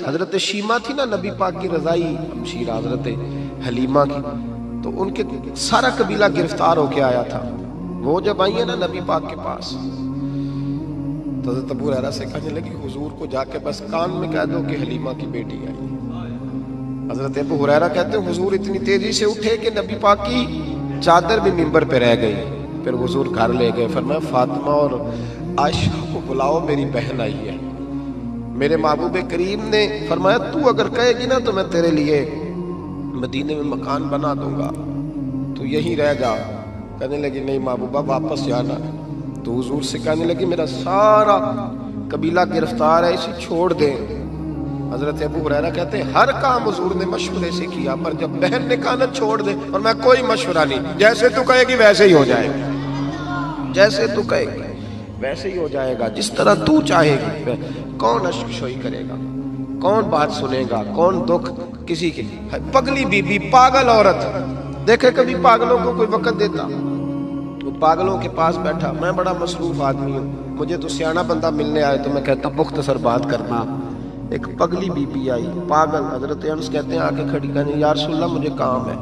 حضرت شیمہ تھی نا نبی پاک کی رضائی ہمشیرہ حضرت حلیمہ کی، تو ان کے سارا قبیلہ گرفتار ہو کے آیا تھا. وہ جب آئی ہیں نا نبی پاک کے پاس تو حضرت ابو ہریرہ سے کہنے لگی حضور کو جا کے بس کان میں کہہ دو کہ حلیمہ کی بیٹی آئی. حضرت ابو ہریرہ کہتے ہیں حضور اتنی تیزی سے اٹھے کہ نبی پاک کی چادر بھی منبر پہ رہ گئی. پھر حضور گھر لے گئے، فرمایا فاطمہ اور عائشہ کو بلاؤ، میری بہن آئی ہے. میرے محبوب کریم نے فرمایا تو اگر کہے گی نا تو میں تیرے لیے مدینے میں مکان بنا دوں گا، تو یہیں رہ جا. کہنے لگی نہیں محبوبہ واپس جانا. تو حضور سے کہنے لگی میرا سارا قبیلہ گرفتار ہے، اسے چھوڑ دیں. حضرت ابو ہریرہ کہتے ہیں ہر کام حضور نے مشورے سے کیا، پر جب بہن نے کہا نا چھوڑ دیں، اور میں کوئی مشورہ نہیں، جیسے تو کہے گی ویسے ہی ہو جائے گا، جیسے تو کہے گی ویسے ہی ہو جائے گا، جس طرح تو چاہے گی. کون اشک شوئی کرے گا، کون بات سنے گا، کون دکھ کسی کی. پگلی بی بی پاگل عورت، دیکھے کبھی پاگلوں کو کوئی وقت دیتا؟ وہ پاگلوں کے پاس بیٹھا، میں بڑا مصروف آدمی ہوں، مجھے تو سیاںا بندہ ملنے آئے تو میں کہتا مختصر بات کرنا. ایک پگلی بی بی آئی پاگل، حضرت انس کہتے ہیں آ کے کھڑی کہنے یا رسول اللہ مجھے کام ہے.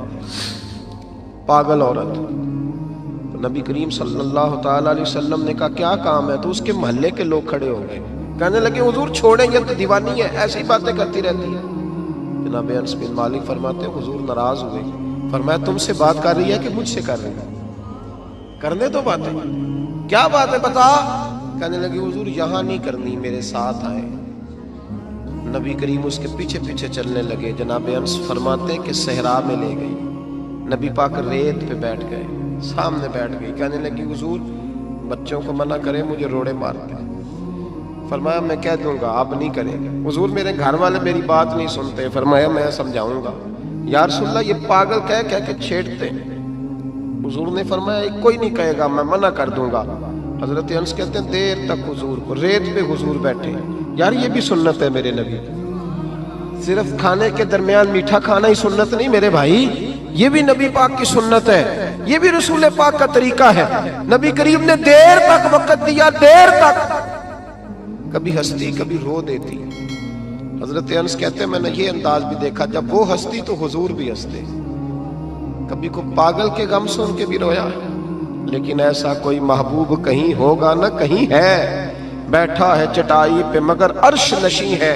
پاگل عورت. نبی کریم صلی اللہ تعالیٰ علیہ وسلم نے کہا کیا کام ہے؟ تو اس کے محلے کے لوگ کھڑے ہو گئے، کہنے لگے حضور چھوڑیں گے تو دیوانی ہے، ایسی باتیں کرتی رہتی ہے. جناب انس بن مالک فرماتے ہیں حضور ناراض ہوئے، فرمایا تم سے بات کر رہی ہے کہ مجھ سے کر رہی ہے؟ کرنے دو باتیں. کیا بات ہے بتا؟ کہنے لگے حضور یہاں نہیں کرنی، میرے ساتھ آئے. نبی کریم اس کے پیچھے پیچھے چلنے لگے. جناب انس فرماتے ہیں کہ صحرا میں لے گئی، نبی پاک ریت پہ بیٹھ گئے، سامنے بیٹھ گئی. کہنے لگی حضور بچوں کو منع کریں، مجھے روڑے مارتے ہیں. فرمایا میں کہہ دوں گا، آپ نہیں کریں گے. حضور میرے گھر والے میری بات نہیں سنتے. فرمایا میں سمجھاؤں گا. یا رسول اللہ یہ پاگل کہہ کے چھیڑتے. حضور نے فرمایا کوئی نہیں کہے گا، میں منع کر دوں گا. حضرت انس کہتے ہیں دیر تک حضور کو ریت پہ حضور بیٹھے. یار یہ بھی سنت ہے میرے نبی، صرف کھانے کے درمیان میٹھا کھانا ہی سنت نہیں میرے بھائی، یہ بھی نبی پاک کی سنت ہے، یہ بھی رسول پاک کا طریقہ ہے. نبی کریم نے دیر تک وقت دیا، دیر تک. کبھی ہستی کبھی رو دیتی. حضرت انس کہتے ہیں میں نے یہ انداز بھی دیکھا، جب وہ ہستی تو حضور بھی ہستے. کبھی کو پاگل کے غم سن کے بھی رویا. لیکن ایسا کوئی محبوب کہیں ہوگا نہ کہیں ہے، بیٹھا ہے چٹائی پہ مگر عرش نشیں ہے.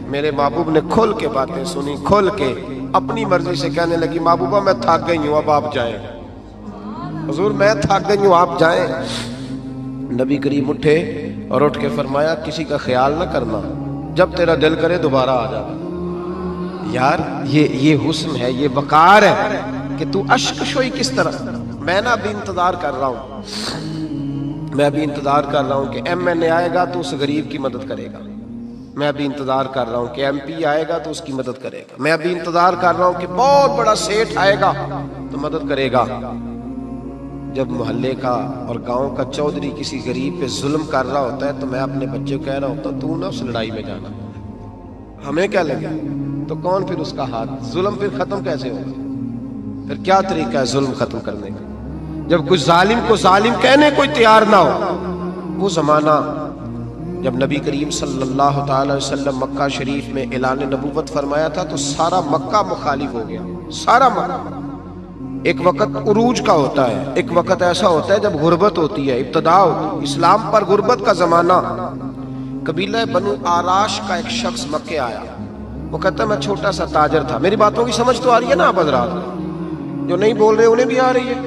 میرے محبوب نے کھول کے باتیں سنی، کھول کے اپنی مرضی سے. کہنے لگی محبوبہ میں تھک گئی ہوں، اب آپ جائیں. حضور میں تھک گئی ہوں، آپ جائیں. نبی کریم اٹھے اور اٹھ کے فرمایا کسی کا خیال نہ کرنا، جب تیرا دل کرے دوبارہ آ جا. یار یہ حسن ہے، یہ وقار ہے کہ تو اشک شوئی کس طرح. میں نا ابھی انتظار کر رہا ہوں، میں ابھی انتظار کر رہا ہوں کہ ایم این اے آئے گا تو اس غریب کی مدد کرے گا. میں ابھی انتظار کر رہا ہوں کہ ایم پی آئے گا تو اس کی مدد کرے گا. میں ابھی انتظار کر رہا ہوں کہ بہت بڑا سیٹھ آئے گا تو مدد کرے گا. جب محلے کا اور گاؤں کا چودھری کسی غریب پہ ظلم کر رہا ہوتا ہے تو میں اپنے بچے کو کہہ رہا ہوتا تو نہ اس لڑائی میں جانا، ہمیں کیا لگے. تو کون پھر اس کا ہاتھ، ظلم پھر ختم کیسے ہوگا؟ پھر کیا طریقہ ہے ظلم ختم کرنے کا؟ جب کچھ ظالم کو ظالم کہنے کوئی تیار نہ ہو. وہ زمانہ جب نبی کریم صلی اللہ تعالی وسلم مکہ شریف میں اعلان نبوت فرمایا تھا تو سارا مکہ مخالف ہو گیا، سارا مکہ. ایک وقت عروج کا ہوتا ہے، ایک وقت ایسا ہوتا ہے جب غربت ہوتی ہے، ابتدا ہوتی. اسلام پر غربت کا زمانہ. قبیلہ بنو آراش کا ایک شخص مکے آیا. وہ کہتا ہے میں چھوٹا سا تاجر تھا. میری باتوں کی سمجھ تو آ رہی ہے نا آپ حضرات؟ جو نہیں بول رہے انہیں بھی آ رہی ہے.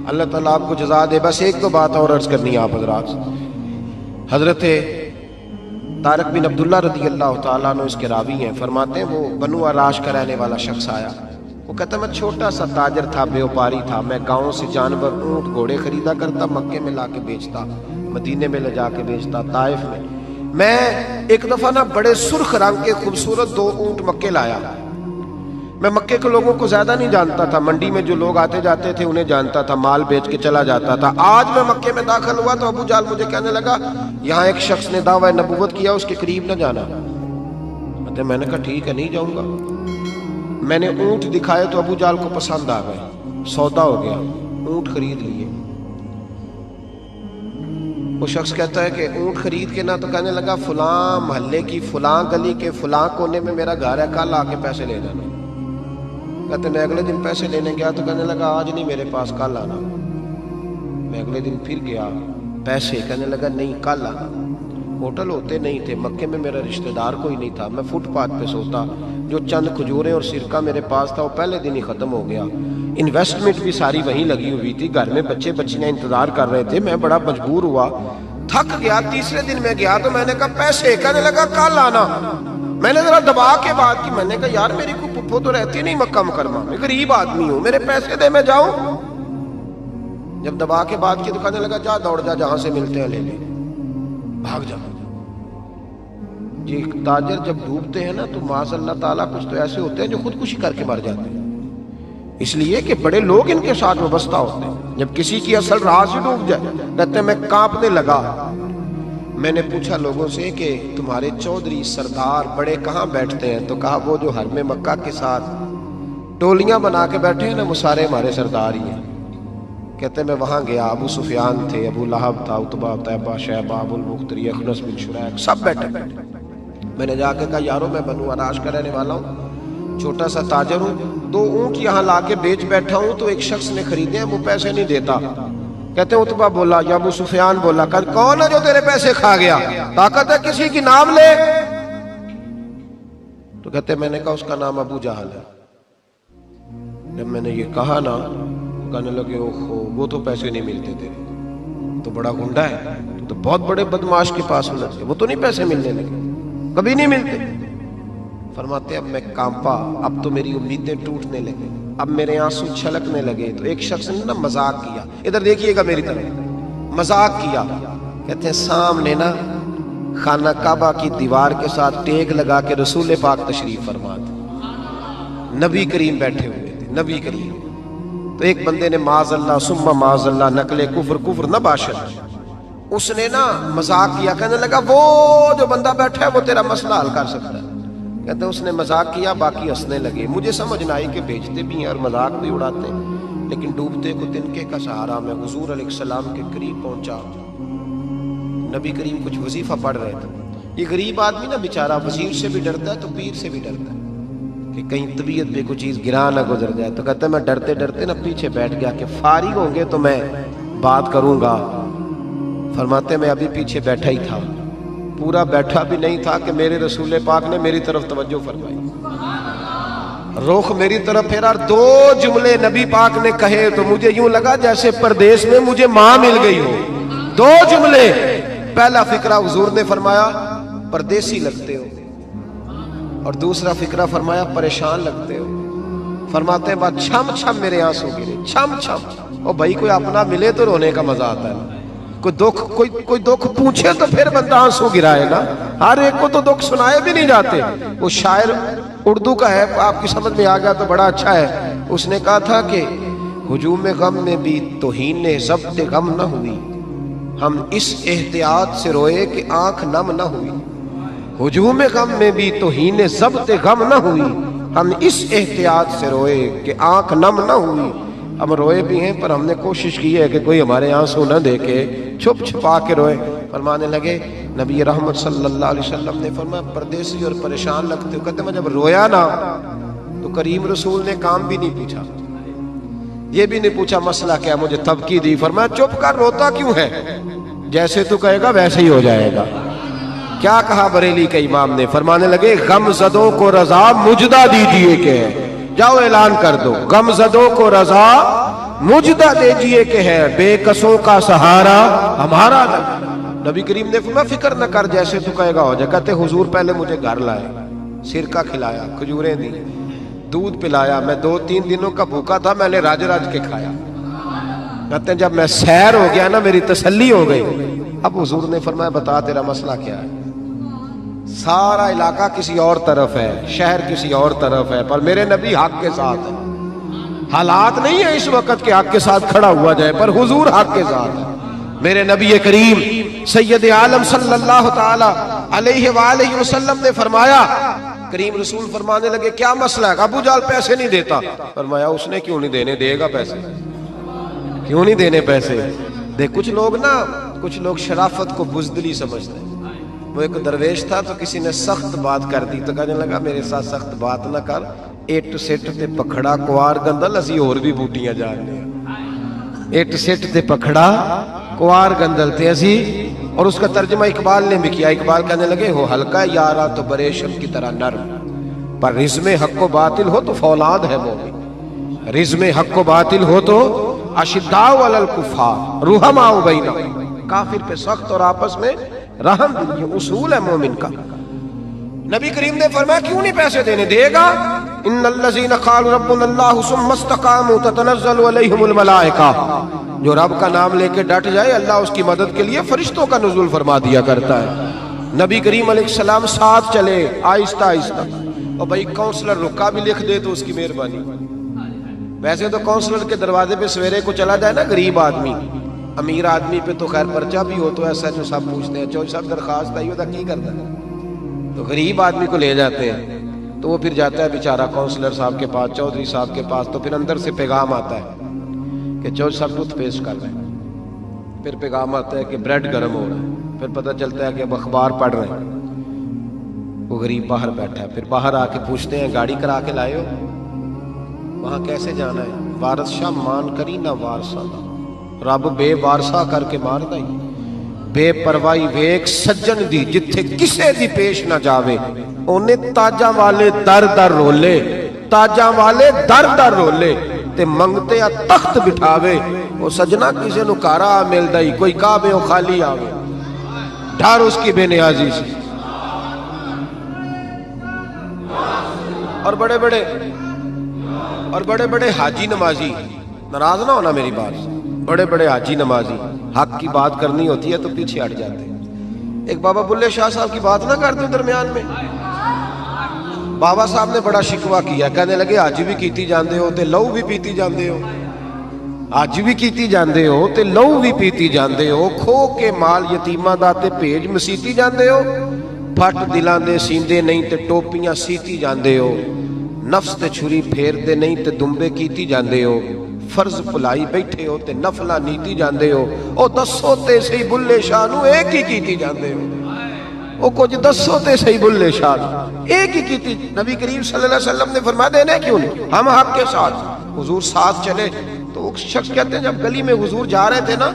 اللہ تعالیٰ آپ کو جزا دے. بس ایک دو بات اور عرض کرنی ہے آپ حضرات. حضرت طارق بن عبداللہ رضی اللہ تعالیٰ عنہ اس کے راوی ہیں، فرماتے ہیں وہ بنو آراش کا رہنے والا شخص آیا. وہ کہتا ہے میں چھوٹا سا تاجر تھا، بیوپاری تھا. میں گاؤں سے جانور اونٹ گھوڑے خریدا کرتا، مکے میں لا کے بیچتا، مدینے میں لے جا کے بیچتا، طائف میں. میں ایک دفعہ نا بڑے سرخ رنگ کے خوبصورت 2 اونٹ مکے لایا. میں مکے کے لوگوں کو زیادہ نہیں جانتا تھا، منڈی میں جو لوگ آتے جاتے تھے انہیں جانتا تھا، مال بیچ کے چلا جاتا تھا. آج میں مکے میں داخل ہوا تو ابو جہل مجھے کہنے لگا یہاں ایک شخص نے دعویٰ نبوت کیا، اس کے قریب نہ جانا. میں نے کہا ٹھیک ہے نہیں جاؤں گا. میں نے اونٹ دکھائے تو ابو جہل کو پسند آ گئے، سودا ہو گیا، اونٹ خرید لیے. وہ شخص کہتا ہے کہ اونٹ خرید کے نا تو کہنے لگا فلاں محلے کی فلاں گلی کے فلاں کونے میں میرا گھر ہے، کل آ کے پیسے لے جانا۔ کہتے میں اگلے دن پیسے لینے گیا تو کہنے لگا آج نہیں میرے پاس، کل آنا۔ میں اگلے دن پھر گیا پیسے، کہنے لگا نہیں کل آنا۔ ہوٹل ہوتے نہیں تھے، مکے میں میرا رشتہ دار کوئی نہیں تھا، میں فٹ پاتھ پہ سوتا، جو چند کھجوریں اور سرکہ میرے پاس تھا وہ پہلے دن ہی ختم ہو گیا۔ انویسٹمنٹ بھی ساری وہیں لگی ہوئی تھی، گھر میں بچے بچیاں انتظار کر رہے تھے، میں بڑا مجبور ہوا، تھک گیا۔ تیسرے دن میں گیا تو میں نے کہا پیسے، کہنے لگا کل آنا۔ میں نے ذرا دبا کے بات کی، میں نے کہا یار میری کوئی پھپھو تو رہتی نہیں مکہ مکرمہ میں، غریب آدمی ہوں، میرے پیسے دے میں جاؤں۔ جب دبا کے بات کی تو کہنے لگا جا دوڑ جا، جہاں سے ملتے ہیں لے لے، بھاگ جا۔ یہ تاجر جب ڈوبتے ہیں نا تو معاذ اللہ تعالیٰ کچھ تو ایسے ہوتے ہیں جو خودکشی کر کے مر جاتے ہیں، اس لیے کہ بڑے لوگ ان کے ساتھ وابستہ ہوتے ہیں۔ جب کسی کی اصل راہ سے ڈوب جائے کہتے ہیں میں کانپنے لگا۔ میں نے پوچھا لوگوں سے کہ تمہارے چودھری سردار بڑے کہاں بیٹھتے ہیں؟ تو کہا وہ جو حرم مکہ کے ساتھ ٹولیاں بنا کے بیٹھے ہیں نا، وہ سارے ہمارے سردار ہی ہیں۔ کہتے ہیں میں وہاں گیا، ابو سفیان تھے، ابو لہب تھا، عتبہ، طیبہ، شیبہ، ابو المختری، اخنس بن شریک، سب بیٹھے۔ میں نے جا کے کہا یارو میں بنو عراش کا رہنے والا ہوں، چھوٹا سا تاجر ہوں، 2 اونٹ یہاں لا کے بیچ بیٹھا ہوں تو ایک شخص نے خریدے ہیں، وہ پیسے نہیں دیتا۔ کہتے ہیں عتبہ بولا یا ابو سفیان بولا کہ کون ہے جو تیرے پیسے کھا گیا؟ طاقت ہے کسی کی نام لے؟ تو کہتے ہیں میں نے کہا اس کا نام ابو جہل ہے۔ جب میں نے یہ کہا نا کہنے لگے اوہو وہ تو پیسے نہیں ملتے تیرے، تو بڑا گنڈا ہے، تو بہت بڑے بدماش کے پاس ہونا چاہیے، وہ تو نہیں پیسے ملنے لگے، کبھی نہیں ملتے۔ فرماتے اب میں کانپا، اب تو میری امیدیں ٹوٹنے لگے، اب میرے آنسو چھلکنے لگے۔ تو ایک شخص نے نا مذاق کیا، ادھر دیکھیے گا میری طرف، مذاق کیا۔ کہتے ہیں سامنے نا خانہ کعبہ کی دیوار کے ساتھ ٹیک لگا کے رسول پاک تشریف فرما تھے، نبی کریم بیٹھے ہوئے تھے، نبی کریم۔ تو ایک بندے نے معاذ اللہ ثم معاذ اللہ نقل کفر نہ باشد، اس نے نا مذاق کیا، کہنے لگا وہ جو بندہ بیٹھا ہے وہ تیرا مسئلہ حل کر سکتا ہے۔ کہتے ہیں اس نے مذاق کیا، باقی ہنسنے لگے۔ مجھے سمجھ نہ آئی کہ بھیجتے بھی ہیں اور مذاق بھی اڑاتے ہیں، لیکن ڈوبتے کو تنکے کا سہارا میں حضور علیہ السلام کے قریب پہنچا۔ نبی کریم کچھ وظیفہ پڑھ رہے تھے۔ یہ غریب آدمی نا بیچارہ وزیر سے بھی ڈرتا ہے تو پیر سے بھی ڈرتا ہے کہ کہیں طبیعت پہ کوئی چیز گرا نہ گزر جائے۔ تو کہتا ہے میں ڈرتے ڈرتے نا پیچھے بیٹھ گیا کہ فارغ ہوں گے تو میں بات کروں گا۔ فرماتے میں ابھی پیچھے بیٹھا ہی تھا، پورا بیٹھا بھی نہیں تھا کہ میرے رسول پاک نے میری طرف توجہ فرمائی، رخ میری طرف پھیرا، 2 جملے نبی پاک نے کہے تو مجھے یوں لگا جیسے پردیس میں مجھے ماں مل گئی ہو۔ 2 جملے، پہلا فقرہ حضور نے فرمایا پردیسی لگتے ہو، اور دوسرا فقرہ فرمایا پریشان لگتے ہو۔ فرماتے ہیں بعد چھم چھم میرے آنسو گرے، چھم چھم۔ اور بھائی کوئی اپنا ملے تو رونے کا مزہ آتا ہے، کوئی دکھ پوچھے تو پھر بندہ آنسو گرائے نا، ہر ایک کو تو دکھ سنائے بھی نہیں جاتے۔ وہ شاعر اردو کا ہے، آپ کی سمجھ میں آ گیا تو بڑا اچھا ہے۔ اس نے کہا تھا کہ ہجوم غم میں بھی توہین ضبط غم نہ ہوئی، ہم اس احتیاط سے روئے کہ آنکھ نم نہ ہوئی۔ ہجوم غم میں بھی توہین ضبط غم نہ ہوئی، ہم اس احتیاط سے روئے کہ آنکھ نم نہ ہوئی۔ ہم روئے بھی ہیں پر ہم نے کوشش کی ہے کہ کوئی ہمارے آنسو نہ دیکھے، چھپ چھپا کے روئے۔ فرمانے لگے نبی رحمت صلی اللہ علیہ وسلم نے فرمایا پردیسی اور پریشان لگتے ہو۔ کہتے میں جب رویا نا تو کریم رسول نے کام بھی نہیں پوچھا، یہ بھی نہیں پوچھا مسئلہ کیا، مجھے تبکی دی۔ فرمایا چپ کر، روتا کیوں ہے؟ جیسے تو کہے گا ویسے ہی ہو جائے گا۔ کیا کہا بریلی کے امام نے؟ فرمانے لگے غم زدوں کو رضا مجدہ دیجئے کہ ہے، جاؤ اعلان کر دو، غم زدوں کو رضا مجدہ دیجئے کہ ہے، بے کسوں کا سہارا ہمارا نہیں۔ نبی کریم نے فرمایا فکر نہ کر، جیسے تو کہے گا ہو جائے۔ کہتے حضور پہلے مجھے گھر لائے، سرکہ کھلایا، کھجوریں دی، دودھ پلایا، میں 2-3 دنوں کا بھوکا تھا، میں نے راج کے کھایا۔ کہتے ہیں جب میں سیر ہو گیا نا میری تسلی ہو گئی۔ اب حضور نے فرمایا بتا تیرا مسئلہ کیا ہے؟ سارا علاقہ کسی اور طرف ہے، شہر کسی اور طرف ہے، پر میرے نبی حق کے ساتھ ہے۔ حالات نہیں ہے اس وقت کہ حق کے ساتھ کھڑا ہوا جائے، پر حضور حق کے ساتھ ہے۔ میرے نبی کریم سید عالم صلی اللہ تعالی علیہ وآلہ وسلم نے فرمایا، کریم رسول فرمانے لگے کیا مسئلہ ہے؟ ابو جہل پیسے نہیں دیتا۔ فرمایا اس نے کیوں نہیں دینے، دے گا پیسے، کیوں نہیں دینے پیسے؟ دیکھ کچھ لوگ نا کچھ لوگ شرافت کو بزدلی سمجھتے ہیں. وہ ایک درویش تھا تو کسی نے سخت بات کر دی تو کہنے لگا میرے ساتھ سخت بات نہ کر, اٹ سٹ تے پکھڑا کوار گندل اسی اور بھی بوٹیاں جاننے ہیں. اٹ سٹ تے پکھڑا کوار گندل تے اسی. اور اس کا ترجمہ اقبال نے بھی کیا. اقبال کہنے لگے ہو ہلکا یارا تو بریشم کی طرح نرم, پر رزم حق و باطل ہو تو فولاد ہے مومن. رزم حق و باطل ہو تو اشداء علی الکفار رحماء بینہم, کافر پہ سخت اور آپس میں رحم. یہ اصول ہے مومن کا. نبی کریم نے فرمایا کیوں نہیں پیسے دینے, دے گا. ان الذین قالوا ربنا اللہ ثم استقاموا تتنزل علیہم الملائکہ, جو رب کا نام لے کے ڈٹ جائے اللہ اس کی مدد کے لیے فرشتوں کا نزول فرما دیا کرتا ہے. نبی کریم علیہ السلام ساتھ چلے آہستہ آہستہ. اور بھائی کونسلر رکا بھی لکھ دے تو اس کی مہربانی. ویسے تو کونسلر کے دروازے پہ سویرے کو چلا جائے نا غریب آدمی, امیر آدمی پہ تو خیر پرچہ بھی ہو تو ایسا جو سب پوچھتے ہیں چوہدری صاحب درخواست آئی ہوتا کی کرتا ہے, تو غریب آدمی کو لے جاتے ہیں تو وہ پھر جاتا ہے بیچارہ کونسلر صاحب کے پاس, چودھری صاحب کے پاس. تو پھر اندر سے پیغام آتا ہے کہ چودھری صاحب ٹوتھ پیسٹ کر رہے ہیں, پھر پیغام آتا ہے کہ بریڈ گرم ہو رہا ہے, پھر پتہ چلتا ہے کہ اب اخبار پڑھ رہے ہیں. وہ غریب باہر بیٹھا ہے, پھر باہر آ کے پوچھتے ہیں گاڑی کرا کے لائے ہو, وہاں کیسے جانا ہے؟ وارث شاہ مان کری نہ وارثہ دا, رب بے وارثہ کر کے مار دائی. بے پروائی ویک سجن دی جتھے کسے دی پیش نہ جاوے, انہیں تاجاں والے در در رولے, تاجاں والے در در رولے تے منگتے یا تخت بٹھاوے. وہ سجنا کسے نو کارا مل دائی, کوئی کعبے ہو خالی آوے, ڈھار اس کی بے نیازی سے. اور بڑے بڑے حاجی نمازی, ناراض نہ ہونا میری بات, بڑے بڑے حاجی نمازی حق کی بات کرنی ہوتی ہے تو پیچھے ہٹ جاتے ہیں. ایک بابا بلے شاہ صاحب کی بات نہ کرتے درمیان میں. بابا صاحب نے بڑا شکوہ کیا, کہنے لگے حج بھی کیتی جاندے ہو تے لہو بھی پیتی جاندے ہو, حج بھی کیتی جاندے ہو تے لہو بھی پیتی جاندے ہو, کھو کے مال یتیماں دا تے بھیج مسیتی جاندے ہو, پھٹ دلاں دے سیندے نہیں تے ٹوپیاں سیتی جاندے ہو, نفس تے چھری پھیر دے نہیں تے دمبے کیتی جاندے ہو, فرض پلائی بیٹھے ہو تے نفلہ نیتی جاندے ہو. او دسو تے صحیح بلے شاہ نو ایک ہی کیتی جاندے ہو, او کچھ دسو تے صحیح بلے شاہ ایک ہی کیتی. نبی کریم صلی اللہ علیہ وسلم نے فرمایا دینے کیوں نہیں, ہم حق کے ساتھ. حضور ساتھ چلے تو وہ شخص کہتے ہیں جب گلی میں حضور جا رہے تھے نا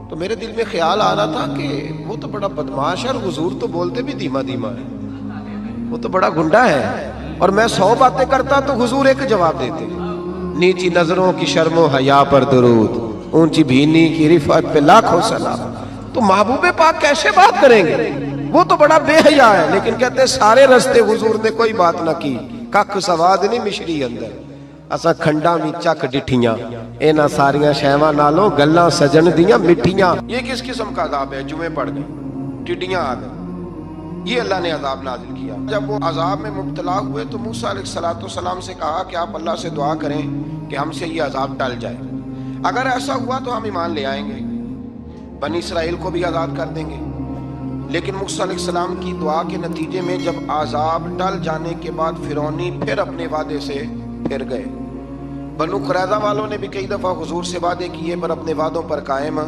تو میرے دل میں خیال آ رہا تھا کہ وہ تو بڑا بدماش ہے اور حضور تو بولتے بھی دھیما دھیما ہے, وہ تو بڑا گنڈا ہے, اور میں 100 باتیں کرتا تو حضور ایک جواب دیتے, نیچی نظروں کی شرم و حیا پر درود, اونچی بھینی کی رفعت پہ لاکھوں سلام. تو محبوب پاک کیسے بات کریں گے, وہ تو بڑا بے حیا ہے. لیکن کہتے ہیں سارے رستے حضور نے کوئی بات نہ کی, ککھ سواد نہیں مشری اندر, اسا کھنڈا بھی چک ڈٹھیاں, اینا ساریاں شیواں نالوں گلاں سجن دیاں مٹھیاں. یہ کس قسم کا عذاب ہے؟ جمعے پڑھ گئے, ٹڈیاں آ گئے, یہ اللہ نے عذاب نازل کیا. جب وہ عذاب میں مبتلا ہوئے تو موسیٰ علیہ السلام سے کہا کہ آپ اللہ سے دعا کریں کہ ہم سے یہ عذاب ٹل جائے. اگر ایسا ہوا تو ہم ایمان لے آئیں گے, بنی اسرائیل کو بھی آزاد کر دیں گے. لیکن موسیٰ علیہ السلام کی دعا کے نتیجے میں جب عذاب ٹل جانے کے بعد فرعونی پھر اپنے وعدے سے پھر گئے. بنو قریظہ والوں نے بھی کئی دفعہ حضور سے وعدے کیے پر اپنے وعدوں پر قائم.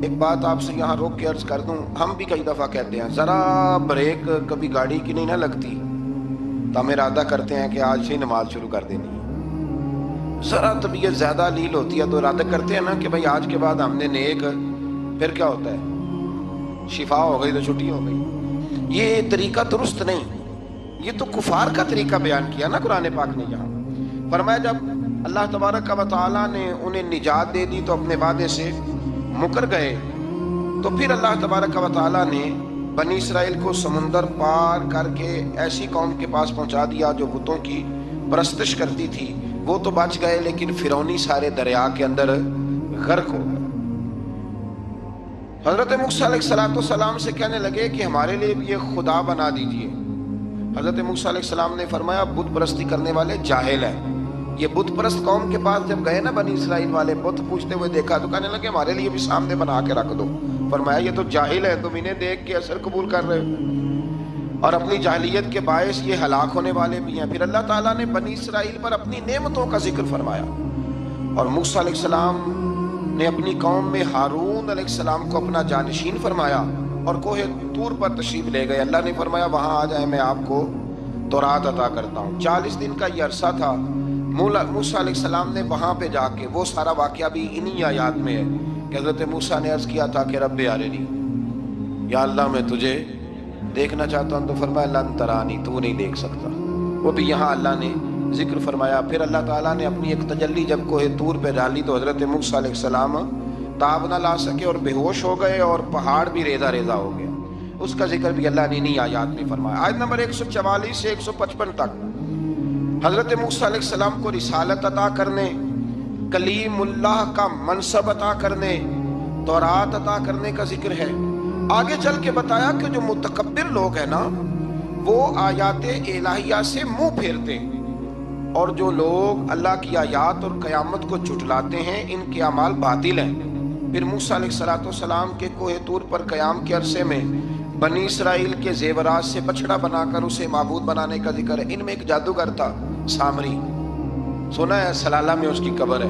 ایک بات آپ سے یہاں روک کے عرض کر دوں, ہم بھی کئی دفعہ کہتے ہیں ذرا بریک کبھی گاڑی کی نہیں نہ لگتی تو ہم ارادہ کرتے ہیں کہ آج سے ہی نماز شروع کر دینی. ذرا طبیعت زیادہ لیل ہوتی ہے تو ارادہ کرتے ہیں نا کہ بھائی آج کے بعد ہم نے نیک, پھر کیا ہوتا ہے شفا ہو گئی تو چھٹی ہو گئی. یہ طریقہ درست نہیں, یہ تو کفار کا طریقہ بیان کیا نا قرآن پاک نے. یہاں فرمایا جب اللہ تبارک و تعالیٰ نے انہیں نجات دے دی تو اپنے وعدے سے مکر گئے, تو پھر اللہ تبارک و تعالیٰ نے بنی اسرائیل کو سمندر پار کر کے ایسی قوم کے پاس پہنچا دیا جو بتوں کی پرستش کرتی تھی. وہ تو بچ گئے لیکن فرعونی سارے دریا کے اندر غرق ہو گئے. حضرت موسیٰ علیہ السلام سے کہنے لگے کہ ہمارے لیے بھی یہ خدا بنا دیجئے. حضرت موسیٰ علیہ السلام نے فرمایا بت پرستی کرنے والے جاہل ہیں. یہ بت پرست قوم کے پاس جب گئے نا بنی اسرائیل والے, بت پوچھتے ہوئے دیکھا تو کہنے لگے ہمارے لیے بھی سامنے بنا کے رکھ دو. فرمایا یہ تو جاہل ہے, تم انہیں دیکھ کے اثر قبول کر رہے ہو اور اپنی جاہلیت کے باعث یہ ہلاک ہونے والے بھی ہیں. پھر اللہ تعالیٰ نے بنی اسرائیل پر اپنی نعمتوں کا ذکر فرمایا اور موسیٰ علیہ السلام نے اپنی قوم میں ہارون علیہ السلام کو اپنا جانشین فرمایا اور کوہ طور پر تشریف لے گئے۔ اللہ نے فرمایا وہاں آ جائے، میں آپ کو تورات عطا کرتا ہوں۔ 40 دن کا یہ عرصہ تھا۔ موسیٰ علیہ السلام نے وہاں پہ جا کے، وہ سارا واقعہ بھی انہی آیات میں ہے کہ حضرت موسیٰ نے عرض کیا تھا کہ رب ارنی، یا اللہ میں تجھے دیکھنا چاہتا ہوں، تو فرمایا لن ترانی، تو نہیں دیکھ سکتا۔ وہ بھی یہاں اللہ نے ذکر فرمایا۔ پھر اللہ تعالیٰ نے اپنی ایک تجلی جب کوہ طور پہ ڈالی تو حضرت موسیٰ علیہ السلام تاب نہ لا سکے اور بے ہوش ہو گئے اور پہاڑ بھی ریزہ ریزہ ہو گیا۔ اس کا ذکر بھی اللہ نے انہی آیات میں فرمایا۔ آیت نمبر 144 سے 155 تک حضرت موسیٰ علیہ السلام کو رسالت عطا کرنے، کلیم اللہ کا منصب عطا کرنے، تورات عطا کرنے کا ذکر ہے۔ آگے چل کے بتایا کہ جو متکبر لوگ ہیں نا، وہ آیات الہیہ سے منہ پھیرتے ہیں، اور جو لوگ اللہ کی آیات اور قیامت کو جھٹلاتے ہیں، ان کے اعمال باطل ہیں۔ پھر موسیٰ علیہ السلام کے کوہ طور پر قیام کے عرصے میں بنی اسرائیل کے زیورات سے بچڑا بنا کر اسے معبود بنانے کا ذکر ہے۔ ان میں ایک جادوگر تھا سامری، سنا ہے سلالہ میں اس کی قبر ہے۔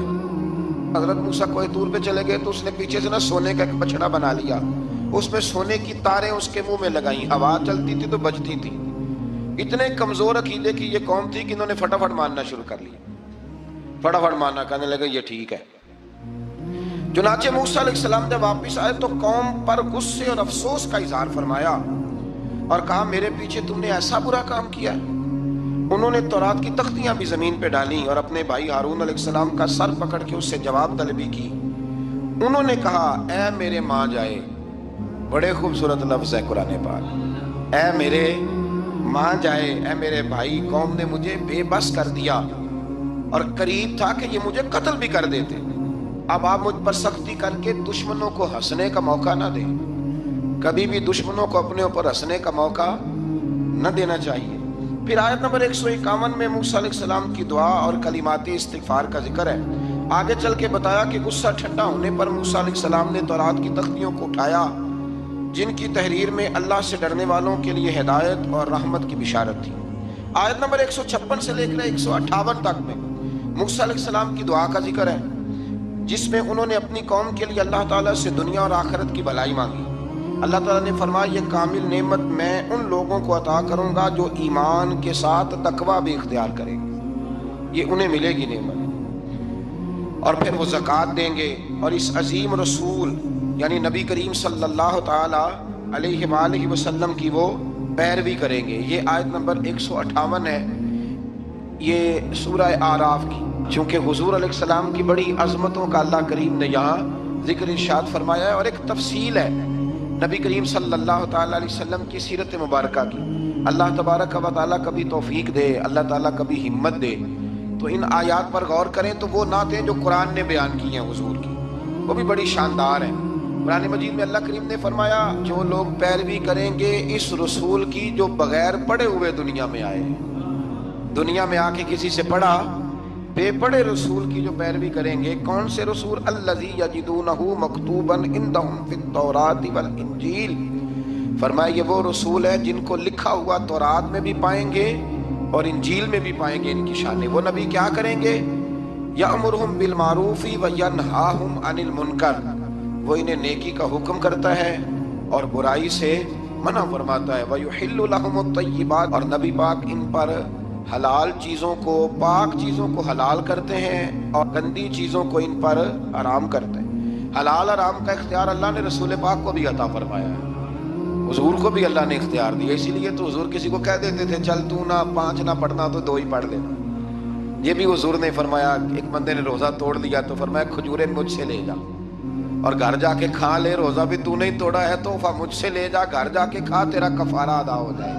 حضرت موسیٰ کوہ طور پہ چلے گئے تو اس نے پیچھے سے نا سونے کا ایک بچڑا بنا لیا، اس میں سونے کی تاریں اس کے منہ میں لگائیں، ہوا چلتی تھی تو بجتی تھی۔ اتنے کمزور عقیدے کی یہ قوم تھی کہ انہوں نے فٹافٹ ماننا شروع کر لیا، فٹافٹ ماننا، کہنے لگے یہ ٹھیک ہے۔ چنانچہ موسیٰ علیہ السلام جب واپس آئے تو قوم پر غصے اور افسوس کا اظہار فرمایا اور کہا میرے پیچھے تم نے ایسا برا کام کیا۔ انہوں نے تورات کی تختیاں بھی زمین پہ ڈالیں اور اپنے بھائی ہارون علیہ السلام کا سر پکڑ کے اس سے جواب طلبی کی۔ انہوں نے کہا اے میرے ماں جائے، بڑے خوبصورت لفظ ہے قرآن پاک، اے میرے ماں جائے، اے میرے بھائی، قوم نے مجھے بے بس کر دیا اور قریب تھا کہ یہ مجھے قتل بھی کر دیتے۔ اب آپ مجھ پر سختی کر کے دشمنوں کو ہنسنے کا موقع نہ دیں، کبھی بھی دشمنوں کو اپنے اوپر ہنسنے کا موقع نہ دینا چاہیے۔ پھر آیت نمبر 151 میں موسیٰ علیہ السلام کی دعا اور کلمات استغفار کا ذکر ہے۔ آگے چل کے بتایا کہ غصہ ٹھنڈا ہونے پر موسیٰ علیہ السلام نے تورات کی تختیوں کو اٹھایا، جن کی تحریر میں اللہ سے ڈرنے والوں کے لیے ہدایت اور رحمت کی بشارت تھی۔ آیت نمبر 156 سے لے کر 158 تک میں موسیٰ علیہ السلام کی دعا کا ذکر ہے، جس میں انہوں نے اپنی قوم کے لیے اللہ تعالیٰ سے دنیا اور آخرت کی بھلائی مانگی۔ اللہ تعالیٰ نے فرمایا یہ کامل نعمت میں ان لوگوں کو عطا کروں گا جو ایمان کے ساتھ تقویٰ بھی اختیار کریں گے، یہ انہیں ملے گی نعمت، اور پھر وہ زکوٰۃ دیں گے اور اس عظیم رسول یعنی نبی کریم صلی اللہ تعالیٰ علیہ وآلہ وسلم کی وہ پیروی کریں گے۔ یہ آیت نمبر 158 ہے، یہ سورہ اعراف کی، چونکہ حضور علیہ السلام کی بڑی عظمتوں کا اللہ کریم نے یہاں ذکر ارشاد فرمایا ہے، اور ایک تفصیل ہے نبی کریم صلی اللہ تعالیٰ علیہ وسلم کی سیرت مبارکہ کی۔ اللہ تبارک و تعالیٰ کبھی توفیق دے، اللہ تعالیٰ کبھی ہمت دے تو ان آیات پر غور کریں تو وہ نعتیں جو قرآن نے بیان کی ہیں حضور کی، وہ بھی بڑی شاندار ہیں۔ قرآن مجید میں اللہ کریم نے فرمایا جو لوگ پیروی کریں گے اس رسول کی جو بغیر پڑھے ہوئے دنیا میں آئے، دنیا میں آ کے کسی سے پڑھا، بے پڑھے رسول کی جو پیروی کریں گے۔ کون سے رسول؟ الذی یجدونہ مکتوبا عندہم فی التوراۃ والانجیل، فرمایا یہ وہ رسول ہے جن کو لکھا ہوا تورات میں بھی پائیں گے اور انجیل میں بھی پائیں گے ان کی شان۔ وہ نبی کیا کریں گے؟ یأمرہم بالمعروف وینہاہم عن المنکر، وہ انہیں نیکی کا حکم کرتا ہے اور برائی سے منع فرماتا ہے۔ وَيُحِلُّ لَهُمُ الطَّيِّبَاتِ، اور نبی پاک ان پر حلال چیزوں کو، پاک چیزوں کو حلال کرتے ہیں اور گندی چیزوں کو ان پر حرام کرتے ہیں۔ حلال حرام کا اختیار اللہ نے رسول پاک کو بھی عطا فرمایا ہے، حضور کو بھی اللہ نے اختیار دیا۔ اسی لیے تو حضور کسی کو کہہ دیتے تھے چل تو نہ 5 نہ پڑھنا تو 2 ہی پڑھ لینا، یہ بھی حضور نے فرمایا۔ ایک بندے نے روزہ توڑ دیا تو فرمایا کھجوریں مجھ سے لے جا اور گھر جا کے کھا لے، روزہ بھی تو نہیں توڑا ہے تو مجھ سے لے جا، گھر جا کے کھا، تیرا کفارہ ادا ہو جائے۔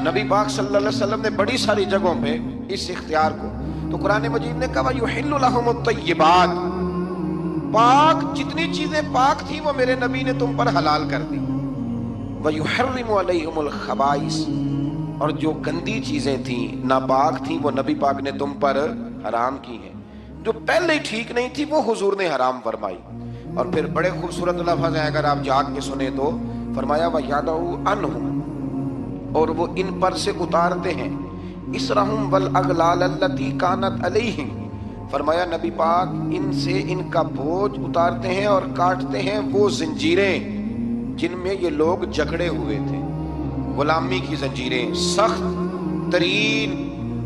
نبی پاک صلی اللہ علیہ وسلم نے بڑی ساری جگہوں پہ اس اختیار کو، تو قرآن مجید نے کہا وَيُحِلُّ لَهُمُ الطَّيِّبَاتِ، پاک جتنی چیزیں پاک تھی وہ میرے نبی نے تم پر حلال کر دی۔ وَيُحَرِّمُ عَلَيْهِمُ الْخَبَائِثِ، اور جو گندی چیزیں تھیں، ناپاک تھیں، وہ نبی پاک نے تم پر حرام کی ہیں، جو پہلے ہی ٹھیک نہیں تھی وہ حضور نے حرام فرمائی۔ اور پھر بڑے خوبصورت لفظ ہیں، اگر آپ جاگ کے سنیں تو فرمایا وَيَضَعُ عَنْهُمْ، اور وہ ان پر سے اتارتے ہیں، اِسْرَهُمْ وَالْأَغْلَالَ الَّتِي كَانَتْ عَلَيْهِمْ، فرمایا نبی پاک ان سے ان کا بوجھ اتارتے ہیں اور کاٹتے ہیں وہ زنجیریں جن میں یہ لوگ جکڑے ہوئے تھے، غلامی کی زنجیریں، سخت ترین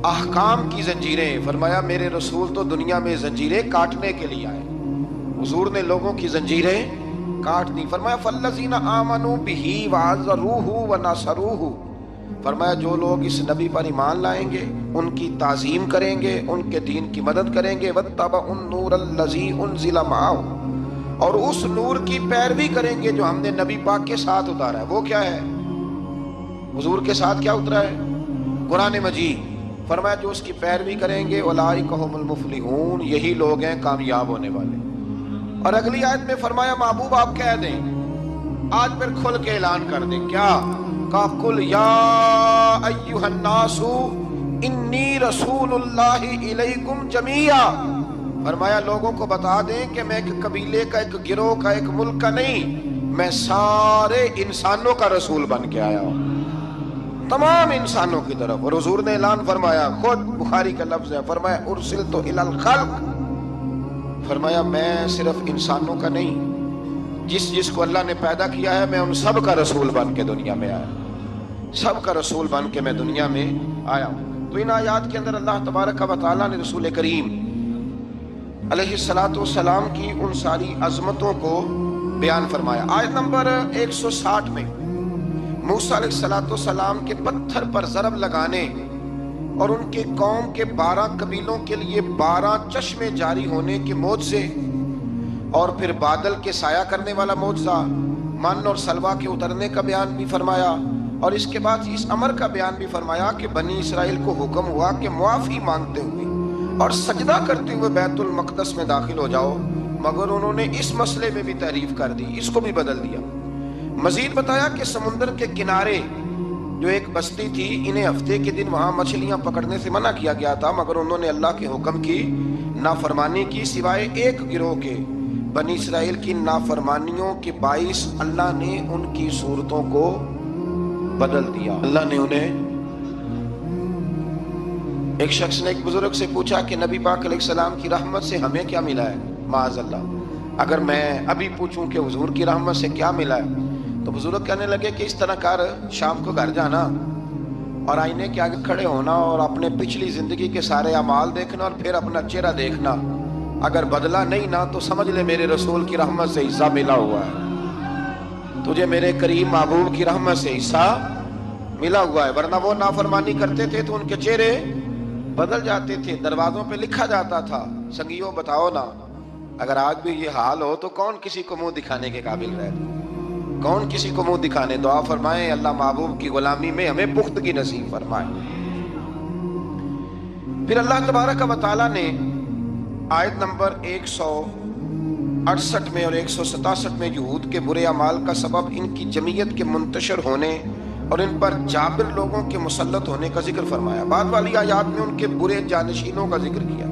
احکام کی زنجیریں۔ فرمایا میرے رسول تو دنیا میں زنجیریں کاٹنے کے لیے آئے، حضور نے لوگوں کی زنجیریں کاٹ دی۔ فرمایا فالذین آمنوا بہ وعزروہ ونصروہ، فرمایا جو لوگ اس نبی پر ایمان لائیں گے، ان کی تعظیم کریں گے، ان کے دین کی مدد کریں گے، واتبعوا النور الذی انزل معہ، اور اس نور کی پیروی کریں گے جو ہم نے نبی پاک کے ساتھ اتارا ہے۔ وہ کیا ہے؟ حضور کے ساتھ کیا اترا ہے؟ قرآن مجید۔ فرمایا جو اس کی پیروی کریں گے اولئک هم المفلحون، یہی لوگ ہیں کامیاب ہونے والے۔ اور اگلی آیت میں فرمایا محبوب آپ کہہ دیں، آج پھر کھل کے اعلان کر دیں، کیا کہا؟ قل یا ایھا الناس انی رسول اللہ الیکم جمیعا، فرمایا لوگوں کو بتا دیں کہ میں ایک قبیلے کا، ایک گروہ کا، ایک ملک کا نہیں، میں سارے انسانوں کا رسول بن کے آیا ہوں، تمام انسانوں کی طرف۔ اور حضور نے اعلان فرمایا، خود بخاری کا لفظ ہے، فرمایا ارسلت الی الخلق، فرمایا میں صرف انسانوں کا نہیں، جس کو اللہ نے پیدا کیا ہے میں ان سب کا رسول بن کے دنیا میں آیا، سب کا رسول بن کے میں دنیا میں آیا ہوں۔ تو ان آیات کے اندر اللہ تبارک و تعالیٰ نے رسول کریم علیہ الصلوۃ والسلام کی ان ساری عظمتوں کو بیان فرمایا۔ آیت نمبر 160 میں موسیٰ علیہ الصلوۃ والسلام کے پتھر پر ضرب لگانے اور ان کے قوم کے 12 قبیلوں کے لیے 12 چشمے جاری ہونے کے معجزے، اور پھر بادل کے سایہ کرنے والا معجزہ، من اور سلوہ کے اترنے کا بیان بھی فرمایا، اور اس کے بعد اس امر کا بیان بھی فرمایا کہ بنی اسرائیل کو حکم ہوا کہ معافی مانگتے ہوئے اور سجدہ کرتے ہوئے بیت المقدس میں داخل ہو جاؤ، مگر انہوں نے اس مسئلے میں بھی تحریف کر دی، اس کو بھی بدل دیا۔ مزید بتایا کہ سمندر کے کنارے جو ایک بستی تھی، انہیں ہفتے کے دن وہاں مچھلیاں پکڑنے سے منع کیا گیا تھا، مگر انہوں نے اللہ کے حکم کی نافرمانی کی، سوائے ایک گروہ کے۔ بنی اسرائیل کی نافرمانیوں کے باعث اللہ نے ان کی صورتوں کو بدل دیا، اللہ نے انہیں۔ ایک شخص نے ایک بزرگ سے پوچھا کہ نبی پاک علیہ السلام کی رحمت سے ہمیں کیا ملا ہے؟ معاذ اللہ، اگر میں ابھی پوچھوں کہ حضور کی رحمت سے کیا ملا ہے، تو بزرگ کہنے لگے کہ اس طرح کر، شام کو گھر جانا اور آئینے کے آگے کھڑے ہونا اور اپنے پچھلی زندگی کے سارے اعمال دیکھنا اور پھر اپنا چہرہ دیکھنا، اگر بدلا نہیں نا تو سمجھ لے میرے رسول کی رحمت سے حصہ ملا ہوا ہے، تجھے میرے کریم محبوب کی رحمت سے حصہ ملا ہوا ہے۔ ورنہ وہ نافرمانی کرتے تھے تو ان کے چہرے بدل جاتے تھے، دروازوں پہ لکھا جاتا تھا۔ سنگیوں بتاؤ نا، اگر آج بھی یہ حال ہو تو کون کسی کو منہ دکھانے کے قابل رہے، کون کسی کو منہ دکھانے؟ دعا فرمائیں اللہ محبوب کی غلامی میں ہمیں پختگی نصیب فرمائے۔ پھر اللہ تبارک و تعالیٰ نے آیت نمبر 168 میں اور 167 میں یہود کے برے اعمال کا سبب ان کی جمعیت کے منتشر ہونے اور ان پر جابر لوگوں کے مسلط ہونے کا ذکر فرمایا۔ بعد والی آیات میں ان کے برے جانشینوں کا ذکر کیا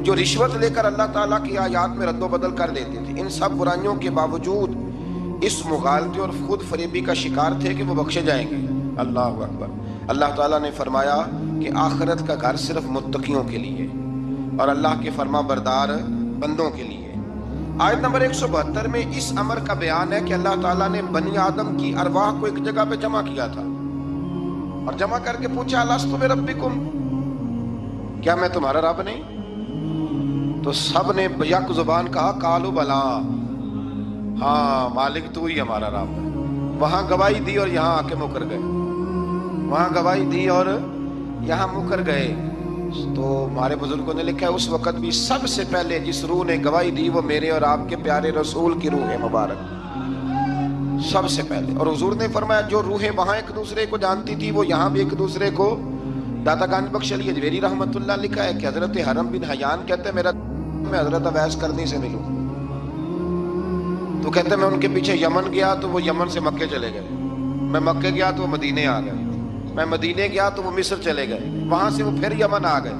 جو رشوت لے کر اللہ تعالیٰ کی آیات میں رد و بدل کر دیتے تھے۔ ان سب برائیوں کے باوجود اس مغالطے اور خود فریبی کا شکار تھے کہ وہ بخشے جائیں گے۔ اللہ اکبر۔ اللہ تعالیٰ نے فرمایا کہ آخرت کا گھر صرف متقیوں کے لیے اور اللہ کے فرما بردار بندوں کے لیے۔ آیت نمبر 172 میں اس امر کا بیان ہے کہ اللہ تعالیٰ نے بنی آدم کی ارواح کو ایک جگہ پہ جمع کیا تھا اور جمع کر کے پوچھا الست بربکم، کیا میں تمہارا رب نہیں؟ تو سب نے یک زبان کہا قالوا بلا، ہاں مالک تو ہی ہمارا رب ہے۔ وہاں گواہی دی اور یہاں آ کے مکر گئے، وہاں گواہی دی اور یہاں مکر گئے۔ تو ہمارے بزرگوں نے لکھا ہے اس وقت بھی سب سے پہلے جس روح نے گواہی دی وہ میرے اور آپ کے پیارے رسول کی روح ہے مبارک، سب سے پہلے۔ اور حضور نے فرمایا جو روحیں وہاں ایک دوسرے کو جانتی تھی وہ یہاں بھی ایک دوسرے کو۔ داتا گنج بخش علی اجویری رحمت اللہ لکھا ہے کہ حضرت حرم بن حیان کہتے ہیں میں حضرت اویس کرنی سے ملوں، تو کہتے ہیں میں ان کے پیچھے یمن گیا تو وہ یمن سے مکے چلے گئے، میں مکے گیا تو وہ مدینے آ گئے، میں مدینے گیا تو وہ مصر چلے گئے، وہاں سے وہ پھر یمن آ گئے۔